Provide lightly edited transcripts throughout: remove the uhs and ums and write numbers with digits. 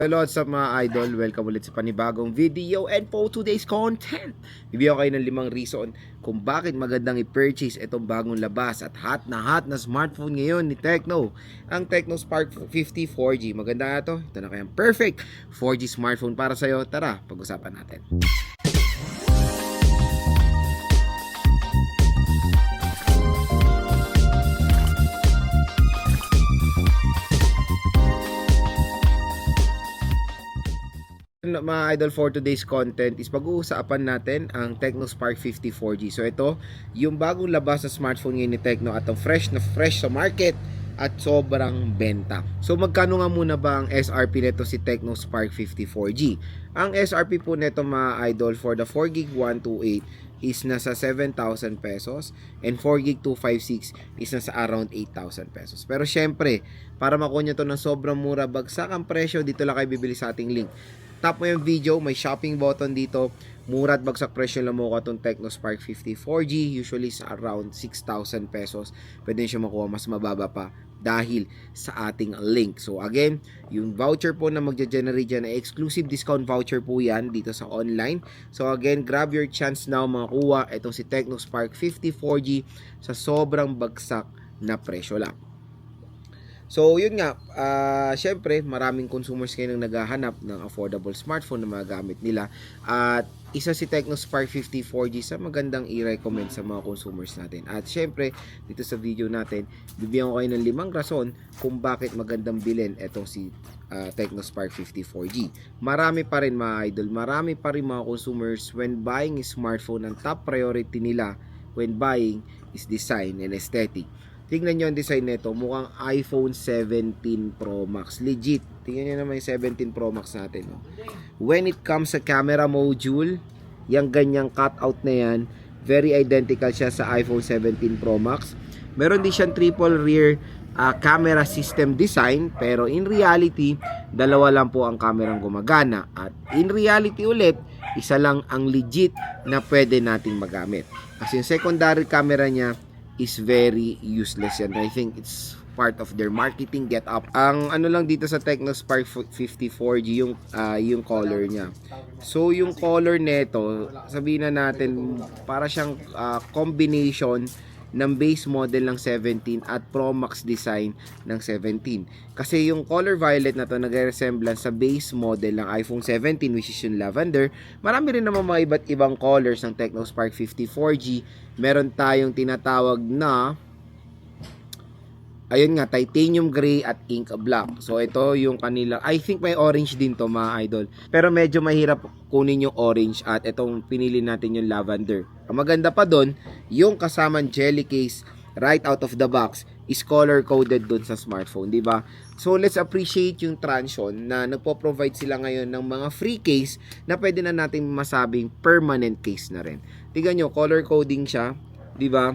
Hello sa mga idol, welcome ulit sa panibagong video and for today's content. Bibigyan ko kayo ng 5 reason kung bakit magandang i-purchase itong bagong labas at hot na smartphone ngayon ni Tecno. Ang Tecno Spark 50 4G. Maganda na to. Ito na kayang perfect 4G smartphone para sa'yo. Tara, pag-usapan natin. Mga idol, for today's content is pag-uusapan natin ang Tecno Spark 50 4G. So ito, yung bagong labas na smartphone ngayon ni Tecno at ang fresh sa market at sobrang benta. So magkano nga muna ba ang SRP nito si Tecno Spark 50 4G? Ang SRP po nito mga idol for the 4GB 128 is nasa 7,000 pesos and 4GB 256 is nasa around 8,000 pesos. Pero syempre, para makuha nyo to ng sobrang mura, bagsak ang presyo, dito lang kayo bibili sa ating link. Tap mo yung video, may shopping button dito. Mura at bagsak presyo lang mo ko itong Tecno Spark 50 4G. Usually sa around 6,000 pesos. Pwede siya makuha mas mababa pa dahil sa ating link. So again, yung voucher po na magja-generate dyan ay exclusive discount voucher po yan dito sa online. So again, grab your chance now mga kuha. Itong si Tecno Spark 50 4G sa sobrang bagsak na presyo lang. So, yun nga, syempre, maraming consumers ngayon ang naghahanap ng affordable smartphone na magagamit nila. At isa si Tecno Spark 50 4G sa magandang i-recommend sa mga consumers natin. At syempre, dito sa video natin, bibigyan ko kayo ng 5 rason kung bakit magandang bilhin etong si Tecno Spark 50 4G. Marami pa rin mga idol, marami pa rin mga consumers when buying a smartphone, ang top priority nila when buying is design and aesthetic. Tingnan nyo ang design nito, mukhang iPhone 17 Pro Max. Legit. Tingnan nyo naman yung 17 Pro Max natin. No? When it comes sa camera module, yung ganyang cutout na yan, very identical siya sa iPhone 17 Pro Max. Meron din siyang triple rear camera system design, pero in reality, dalawa lang po ang kamerang gumagana. At in reality ulit, isa lang ang legit na pwede nating magamit. Kasi yung secondary camera niya, is very useless yan. I think it's part of their marketing get up. Ang ano lang dito sa Tecno Spark 50 4G yung color niya. So yung color nito, sabihin na natin para siyang combination ng base model ng 17 at Pro Max design ng 17. Kasi yung color violet na to nagre-resemblance sa base model ng iPhone 17 which is yung lavender. Marami rin naman mga iba't ibang colors ng Tecno Spark 50 4G. Meron tayong tinatawag na ayun nga, titanium gray at ink black. So ito yung kanila. I think may orange din to mga idol. Pero medyo mahirap kunin yung orange at itong pinili natin yung lavender. Ang maganda pa doon, yung kasamang jelly case right out of the box is color coded doon sa smartphone, di ba? So let's appreciate yung Transsion na nagpo-provide sila ngayon ng mga free case na pwede na natin masabing permanent case na rin. Tingnan nyo, color coding siya, di ba?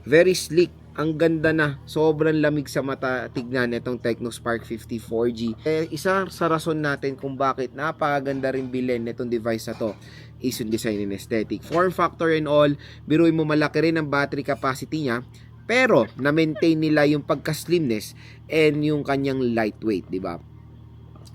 Very sleek. Ang ganda na, sobrang lamig sa mata tignan itong Tecno Spark 50 4G. Isa sa rason natin kung bakit napakaganda rin bilhin nitong device na to is yung design and aesthetic. Form factor and all, biruin mo malaki rin ang battery capacity niya, pero na-maintain nila yung pagka-slimness and yung kanyang lightweight, di ba?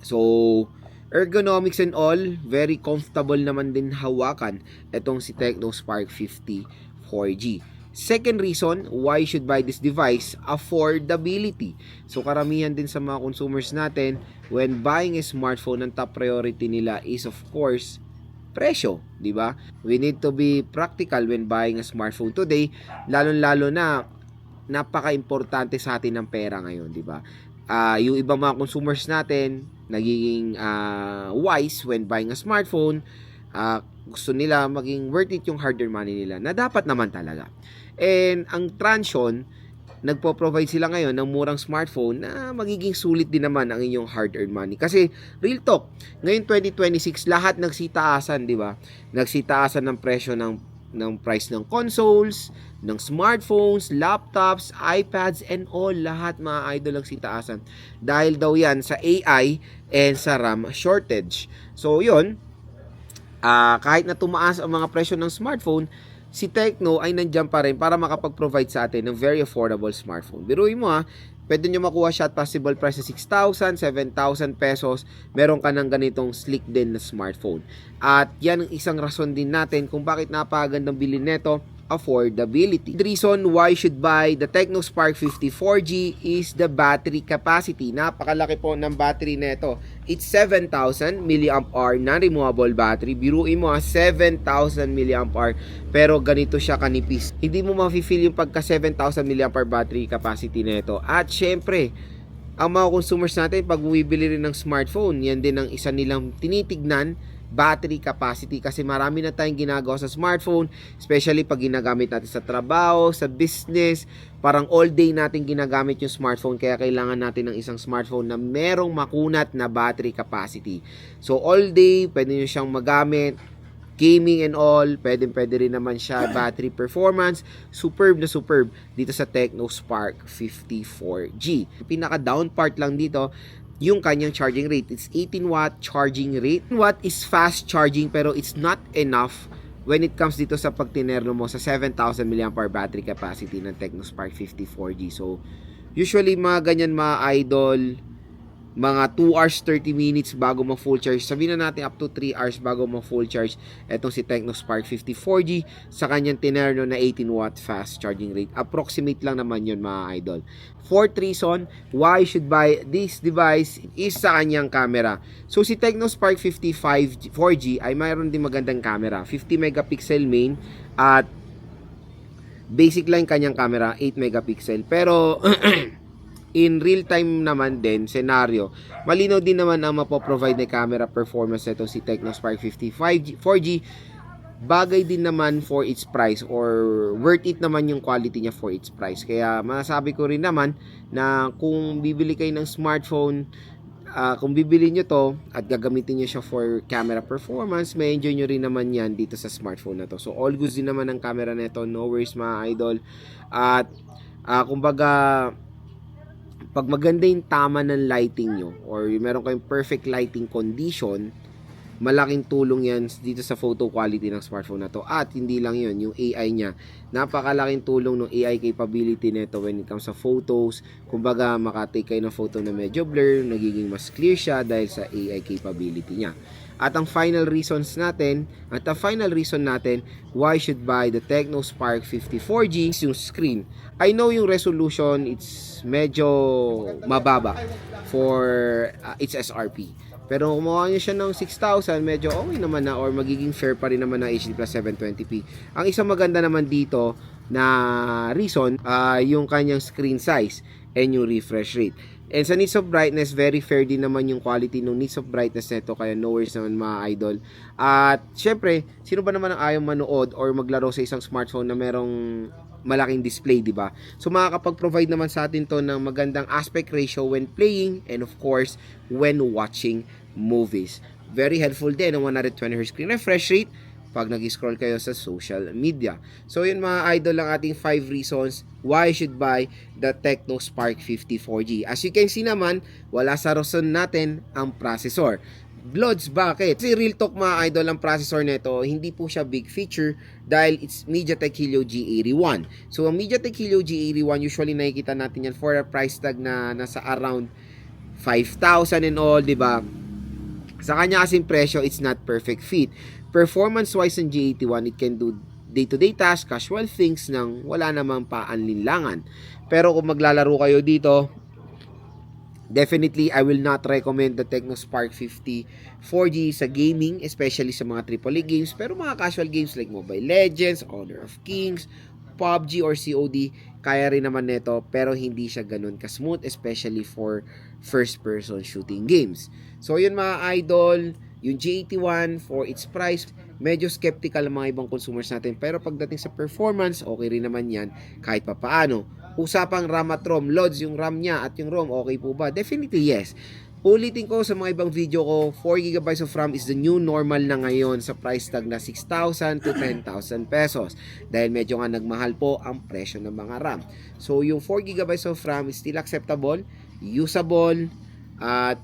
So, ergonomics and all, very comfortable naman din hawakan itong si Tecno Spark 50 4G. Second reason why you should buy this device, affordability. So karamihan din sa mga consumers natin, when buying a smartphone, ang top priority nila is of course presyo, di ba? We need to be practical when buying a smartphone today, lalo-lalo na napaka-importante sa atin ng pera ngayon, di ba? Yung ibang mga consumers natin nagiging wise when buying a smartphone, gusto nila maging worth it yung hard-earned money nila, na dapat naman talaga. And ang Transsion, nagpo-provide sila ngayon ng murang smartphone na magiging sulit din naman ang inyong hard-earned money. Kasi, real talk, ngayon 2026, lahat nagsitaasan, di ba? Nagsitaasan ng presyo ng price ng consoles, ng smartphones, laptops, iPads, and all. Lahat mga idol nagsitaasan. Dahil daw yan sa AI and sa RAM shortage. So, yun, kahit na tumaas ang mga presyo ng smartphone, si Tecno ay nandiyan pa rin para makapag-provide sa atin ng very affordable smartphone. Biruin mo pwede nyo makuha siya at possible price sa 6,000, 7,000 pesos. Meron ka ng ganitong sleek din na smartphone. At yan ang isang rason din natin kung bakit napakagandang bilhin nito, affordability. The reason why you should buy the Tecno Spark 50 4G is the battery capacity. Napakalaki po ng battery nito. It's 7,000 mAh non-removable battery. Biruin mo 7,000 mAh, pero ganito siya kanipis. Hindi mo ma-feel yung pagka 7,000 mAh battery capacity nito. At syempre, ang mga consumers natin pag bumibili rin ng smartphone, yan din ang isa nilang tinitignan, battery capacity, kasi marami na tayong ginagawa sa smartphone, especially pag ginagamit natin sa trabaho, sa business, parang all day natin ginagamit yung smartphone, kaya kailangan natin ng isang smartphone na merong makunat na battery capacity. So all day pwede nyo siyang magamit, gaming and all, pwede rin naman siya. Battery performance, superb na superb dito sa Tecno Spark 50 4G. Pinaka down part lang dito, yung kanyang charging rate. It's 18 watt charging rate. Watt is fast charging, pero it's not enough when it comes dito sa pagtinerno mo sa 7,000 mAh battery capacity ng Tecno Spark 50 4G. So usually mga ganyan mga idol, mga 2 hours 30 minutes bago ma-full charge. Sabihin na natin up to 3 hours bago ma-full charge etong si Tecno Spark 50 4G sa kanyang tinerno na 18 watt fast charging rate. Approximate lang naman yun mga idol. Fourth reason why you should buy this device is sa kanyang camera. So si Tecno Spark 55 4G ay mayroon din magandang camera. 50 megapixel main at basic lang kanyang camera, 8 megapixel. Pero in real time naman din, scenario, malinaw din naman ang mapoprovide na camera performance nito si Tecno Spark 55 4G. Bagay din naman for its price, or worth it naman yung quality niya for its price. Kaya masasabi ko rin naman na kung bibili kayo ng smartphone, kung bibili nyo to at gagamitin nyo siya for camera performance, may enjoy nyo rin naman yan dito sa smartphone na to. So all goods din naman ang camera nito, no worries mga idol. At kumbaga, pag maganda yung tama ng lighting nyo, or meron kayong perfect lighting condition, malaking tulong yan dito sa photo quality ng smartphone na to. At hindi lang yun, yung AI niya, napakalaking tulong ng AI capability nito when it comes sa photos. Kumbaga, makatake kayo ng photo na medyo blur, nagiging mas clear siya dahil sa AI capability niya. At ang final reason natin why should buy the Tecno Spark 50 4G is yung screen. I know yung resolution, it's medyo mababa for its SRP. Pero kung mukha nyo siya ng 6,000, medyo okay naman na, or magiging fair pa rin naman na HD plus 720p. Ang isang maganda naman dito na reason, yung kanyang screen size and yung refresh rate. And sa needs of brightness, very fair din naman yung quality ng needs of brightness nito, kaya no worries naman mga idol. At syempre, sino ba naman ang ayaw manood or maglaro sa isang smartphone na merong malaking display, di ba? So makakapag-provide naman sa atin to ng magandang aspect ratio when playing, and of course when watching movies. Very helpful din ang 120Hz screen refresh rate pag nag-scroll kayo sa social media. So yun mga idol, ang ating 5 reasons why you should buy the Tecno Spark 50 4G. As you can see naman, wala sa rason natin ang processor. Blods, bakit? Kasi real talk mga idol, ang processor nito, hindi po siya big feature dahil it's MediaTek Helio G81. So ang MediaTek Helio G81, usually nakikita natin yan for a price tag na nasa around 5,000 and all, di ba? Sa kanya kasing presyo, it's not perfect fit. Performance-wise ng G81, it can do day-to-day tasks, casual things nang wala namang paanlinlangan. Pero kung maglalaro kayo dito, definitely, I will not recommend the Tecno Spark 50 4G sa gaming, especially sa mga AAA games. Pero mga casual games like Mobile Legends, Honor of Kings, PUBG or COD, kaya rin naman nito, pero hindi siya ganun ka-smooth, especially for first-person shooting games. So yun mga idol, yung G81 for its price, medyo skeptical ang mga ibang consumers natin, pero pagdating sa performance, okay rin naman yan kahit papaano. Usapang RAM at ROM, loads yung RAM niya at yung ROM, okay po ba? Definitely yes. Ulitin ko sa mga ibang video ko, 4GB of RAM is the new normal na ngayon sa price tag na 6,000 to 10,000 pesos. Dahil medyo nga nagmahal po ang presyo ng mga RAM. So yung 4GB of RAM is still acceptable, usable, at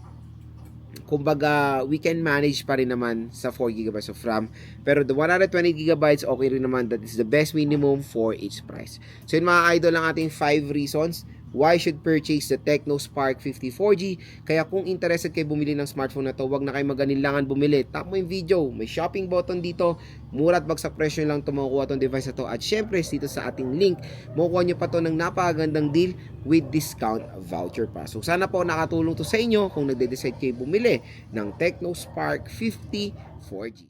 kumbaga we can manage pa rin naman sa 4GB of RAM. Pero the 120GB, okay rin naman. That is the best minimum for each price. So yun mga idol, ang ating 5 reasons why should purchase the Tecno Spark 54G. Kaya kung interested kayo bumili ng smartphone na to, wag na kayo maganilangan bumili. Tap mo yung video, may shopping button dito, mura at bagsak presyo lang ito makukuha itong device na to. At syempre dito sa ating link, makukuha nyo pa to ng napakagandang deal with discount voucher pa. So sana po nakatulong to sa inyo kung nagde-decide kayo bumili ng Tecno Spark 54G.